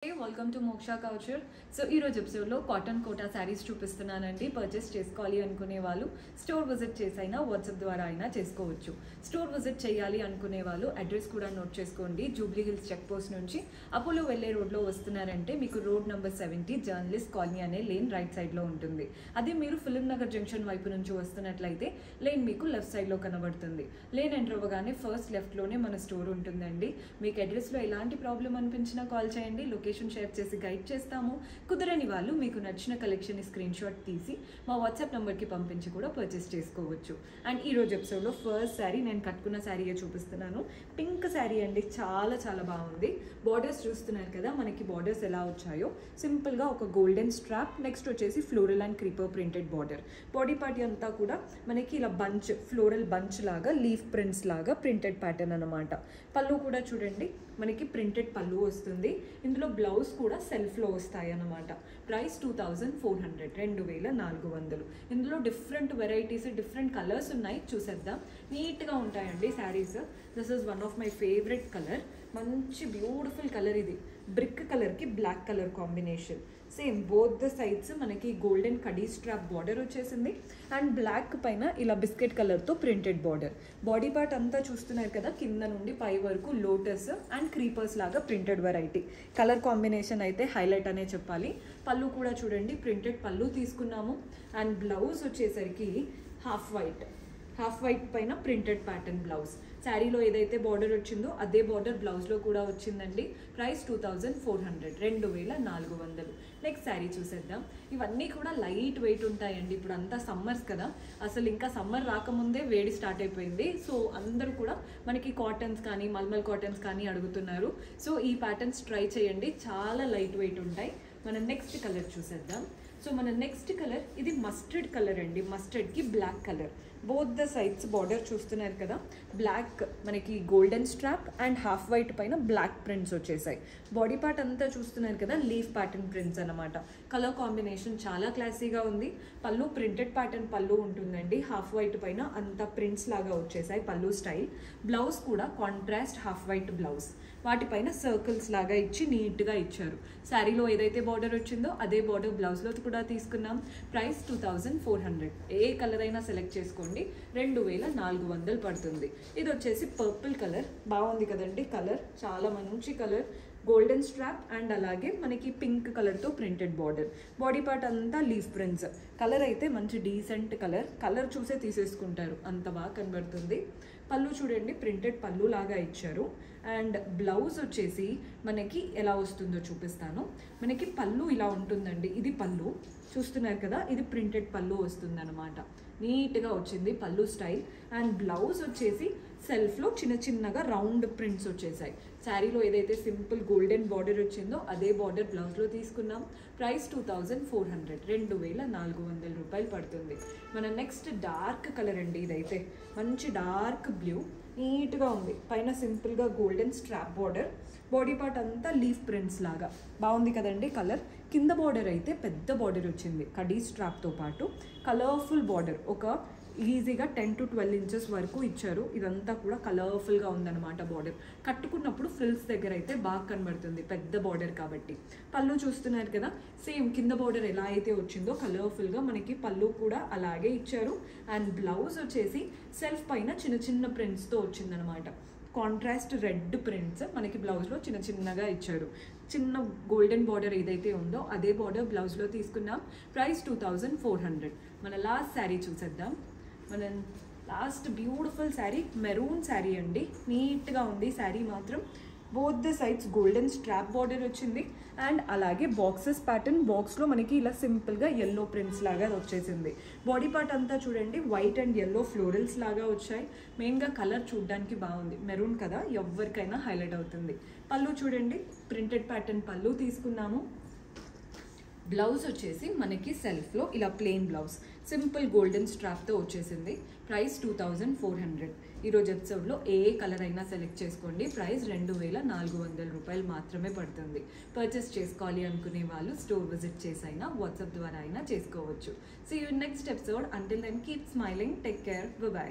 Hey, welcome to Moksha Culture. So ఈ రోజు episode లో కాటన్ కోటా సారీస్ చూపిస్తున్నానండి. పర్చేస్ చేసుకోవాలి అనుకునే వాళ్ళు స్టోర్ విజిట్ చేసైనా వాట్సాప్ ద్వారా అయినా చేసుకోవచ్చు. స్టోర్ విజిట్ చేయాలి అనుకునే వాళ్ళు అడ్రస్ కూడా నోట్ చేసుకోండి. జూబ్లీ హిల్స్ చెక్ పోస్ట్ నుంచి అపోలో వెళ్ళే రోడ్ లో వస్తున్నారంటే మీకు రోడ్ నెంబర్ 70 జర్నలిస్ట్ కాలనీ అనే లేన్ రైట్ సైడ్ లో ఉంటుంది. అదే మీరు ఫిలిం నగర్ జంక్షన్ వైపు నుంచి వస్తున్నట్లయితే లేన్ మీకు లెఫ్ట్ సైడ్ లో కనబడుతుంది. లేన్ ఎంటర్ అవ్వగానే ఫస్ట్ లెఫ్ట్ లోనే మన స్టోర్ ఉంటుందండి. మీకు అడ్రస్ లో ఎలాంటి ప్రాబ్లం అనిపించినా కాల్ చేయండి. లొకేషన్ షేర్ చేసి గైడ్ చేస్తాము. కుదరని వాళ్ళు మీకు నచ్చిన కలెక్షన్ స్క్రీన్ షాట్ తీసి మా వాట్సాప్ నెంబర్కి పంపించి కూడా పర్చేస్ చేసుకోవచ్చు. అండ్ ఈ రోజు ఎపిసోడ్లో ఫస్ట్ శారీ నేను కట్టుకున్న శారీయే చూపిస్తున్నాను. పింక్ శారీ అండి, చాలా చాలా బాగుంది. బార్డర్స్ చూస్తున్నారు కదా, మనకి బార్డర్స్ ఎలా వచ్చాయో సింపుల్గా ఒక గోల్డెన్ స్ట్రాప్, నెక్స్ట్ వచ్చేసి floral and creeper printed border. Body party అంతా కూడా మనకి ఇలా బంచ్, ఫ్లోరల్ బంచ్ లాగా, లీఫ్ ప్రింట్స్ లాగా ప్రింటెడ్ ప్యాటర్న్ అనమాట. పళ్ళు కూడా చూడండి, మనకి ప్రింటెడ్ పళ్ళు వస్తుంది. ఇందులో బ్లౌజ్ కూడా సెల్ఫ్లో వస్తాయి అన్నమాట. ప్రైస్ 2400, 2400. ఇందులో డిఫరెంట్ వెరైటీస్, డిఫరెంట్ కలర్స్ ఉన్నాయి, చూసేద్దాం. నీట్గా ఉంటాయండి saris. This is one of my favourite colour. మంచి బ్యూటిఫుల్ కలర్ ఇది. బ్రిక్ కలర్కి black colour combination. Same both the sides మనకి గోల్డెన్ కడీ స్ట్రాప్ బార్డర్ వచ్చేసింది. అండ్ బ్లాక్ పైన ఇలా బిస్కెట్ కలర్తో ప్రింటెడ్ బార్డర్. బాడీ పార్ట్ అంతా చూస్తున్నారు కదా, కింద నుండి పై వరకు లోటస్ అండ్ క్రీపర్స్ లాగా ప్రింటెడ్ వెరైటీ. కలర్ కాంబినేషన్ అయితే హైలైట్ అనే చెప్పాలి. పళ్ళు కూడా చూడండి, ప్రింటెడ్ పళ్ళు తీసుకున్నాము. అండ్ బ్లౌజ్ వచ్చేసరికి హాఫ్ వైట్ పైన ప్రింటెడ్ ప్యాటర్న్ బ్లౌజ్. శారీలో ఏదైతే బార్డర్ వచ్చిందో అదే బార్డర్ బ్లౌజ్లో కూడా వచ్చిందండి. ప్రైస్ 2400, 2400. నెక్స్ట్ శారీ చూసేద్దాం. ఇవన్నీ కూడా లైట్ వెయిట్ ఉంటాయండి. ఇప్పుడు అంతా సమ్మర్స్ కదా, అసలు ఇంకా సమ్మర్ రాకముందే వేడి స్టార్ట్ అయిపోయింది. సో అందరూ కూడా మనకి కాటన్స్ కానీ మల్మల్ కాటన్స్ కానీ అడుగుతున్నారు. సో ఈ ప్యాటర్న్స్ ట్రై చేయండి, చాలా లైట్ వెయిట్ ఉంటాయి. మనం నెక్స్ట్ కలర్ చూసేద్దాం. సో మన నెక్స్ట్ కలర్ ఇది మస్టర్డ్ కలర్ అండి. మస్టర్డ్కి black colour. Both the sides border చూస్తున్నారు కదా, బ్లాక్ మనకి golden strap and half white పైన బ్లాక్ ప్రింట్స్ వచ్చేసాయి. బాడీ పార్ట్ అంతా చూస్తున్నారు కదా, లీఫ్ ప్యాటర్న్ ప్రింట్స్ అనమాట. కలర్ కాంబినేషన్ చాలా క్లాసీగా ఉంది. పళ్ళు ప్రింటెడ్ ప్యాటర్న్ పళ్ళు ఉంటుందండి. హాఫ్ వైట్ పైన అంత ప్రింట్స్ లాగా వచ్చేసాయి పళ్ళు స్టైల్. బ్లౌజ్ కూడా కాంట్రాస్ట్ హాఫ్ వైట్ బ్లౌజ్. వాటిపైన సర్కిల్స్ లాగా ఇచ్చి నీట్గా ఇచ్చారు. శారీలో ఏదైతే బార్డర్ వచ్చిందో అదే బార్డర్ బ్లౌజ్లో కూడా తీసుకున్నాం. ప్రైస్ 2400. ఏ కలర్ అయినా సెలెక్ట్ చేసుకోండి, 2400 పడుతుంది. ఇది వచ్చేసి పర్పుల్ కలర్. బాగుంది కదండి కలర్, చాలా మంచి కలర్. గోల్డెన్ స్ట్రాప్ అండ్ అలాగే మనకి పింక్ కలర్తో ప్రింటెడ్ బార్డర్. బాడీ పార్ట్ అంతా లీఫ్ ప్రింట్స్. కలర్ అయితే మంచి డీసెంట్ కలర్. కలర్ చూసే తీసేసుకుంటారు, అంత బాగా కనబడుతుంది. పళ్ళు చూడండి, ప్రింటెడ్ పళ్ళు లాగా ఇచ్చారు. అండ్ బ్లౌజ్ వచ్చేసి మనకి ఎలా వస్తుందో చూపిస్తాను. మనకి పళ్ళు ఇలా ఉంటుందండి. ఇది పళ్ళు చూస్తున్నారు కదా, ఇది ప్రింటెడ్ పళ్ళు వస్తుంది అనమాట. నీట్గా వచ్చింది పళ్ళు స్టైల్. అండ్ బ్లౌజ్ వచ్చేసి సెల్ఫ్లో చిన్న చిన్నగా రౌండ్ ప్రింట్స్ వచ్చేసాయి. శారీలో ఏదైతే సింపుల్ గోల్డెన్ బార్డర్ వచ్చిందో అదే బార్డర్ బ్లౌజ్లో తీసుకున్నాం. ప్రైస్ 2400, 2400 రూపాయలు పడుతుంది. మన నెక్స్ట్ డార్క్ కలర్ అండి. ఇదైతే మంచి డార్క్ బ్లూ, నీట్గా ఉంది. పైన సింపుల్గా golden strap border. Body part అంతా లీఫ్ ప్రింట్స్ లాగా బాగుంది కదండి కలర్. కింద బార్డర్ అయితే పెద్ద బార్డర్ వచ్చింది కడీ స్ట్రాప్తో పాటు. కలర్ఫుల్ బార్డర్, ఒక ఈజీగా 10 to 12 ఇంచెస్ వరకు ఇచ్చారు. ఇదంతా కూడా కలర్ఫుల్గా ఉందన్నమాట బార్డర్. కట్టుకున్నప్పుడు ఫ్రిల్స్ దగ్గర అయితే బాగా కనబడుతుంది, పెద్ద బార్డర్ కాబట్టి. పళ్ళు చూస్తున్నారు కదా, సేమ్ కింద బార్డర్ ఎలా అయితే వచ్చిందో కలర్ఫుల్గా మనకి పళ్ళు కూడా అలాగే ఇచ్చారు. అండ్ బ్లౌజ్ వచ్చేసి సెల్ఫ్ పైన చిన్న చిన్న ప్రింట్స్తో వచ్చిందనమాట. కాంట్రాస్ట్ రెడ్ ప్రింట్స్ మనకి బ్లౌజ్లో చిన్న చిన్నగా ఇచ్చారు. చిన్న గోల్డెన్ బార్డర్ ఏదైతే ఉందో అదే బార్డర్ బ్లౌజ్లో తీసుకున్నాం. ప్రైస్ 2400. మన లాస్ట్ శారీ చూసేద్దాం. మన last beautiful sari maroon sari అండి. నీట్గా ఉంది శారీ మాత్రం. Both the sides golden strap border వచ్చింది. అండ్ అలాగే బాక్సెస్ ప్యాటర్న్. బాక్స్లో మనకి ఇలా సింపుల్గా ఎల్లో ప్రింట్స్ లాగా వచ్చేసింది. బాడీ పార్ట్ అంతా చూడండి, వైట్ అండ్ ఎల్లో ఫ్లోరల్స్ లాగా వచ్చాయి. మెయిన్గా కలర్ చూడడానికి బాగుంది, మెరూన్ కదా, ఎవరికైనా హైలైట్ అవుతుంది. పళ్ళు చూడండి, ప్రింటెడ్ ప్యాటర్న్ పళ్ళు తీసుకున్నాము. బ్లౌజ్ వచ్చేసి మనకి సెల్ఫ్లో ఇలా ప్లెయిన్ బ్లౌజ్, సింపుల్ గోల్డెన్ స్ట్రాప్తో వచ్చేసింది. ప్రైస్ 2400. ఈరోజు ఎపిసోడ్లో ఏ కలర్ అయినా సెలెక్ట్ చేసుకోండి. ప్రైస్ 2400 రూపాయలు మాత్రమే పడుతుంది. పర్చేస్ చేసుకోవాలి అనుకునే వాళ్ళు స్టోర్ విజిట్ చేసైనా వాట్సాప్ ద్వారా అయినా చేసుకోవచ్చు. See you next episode. Until then keep smiling, take care, by.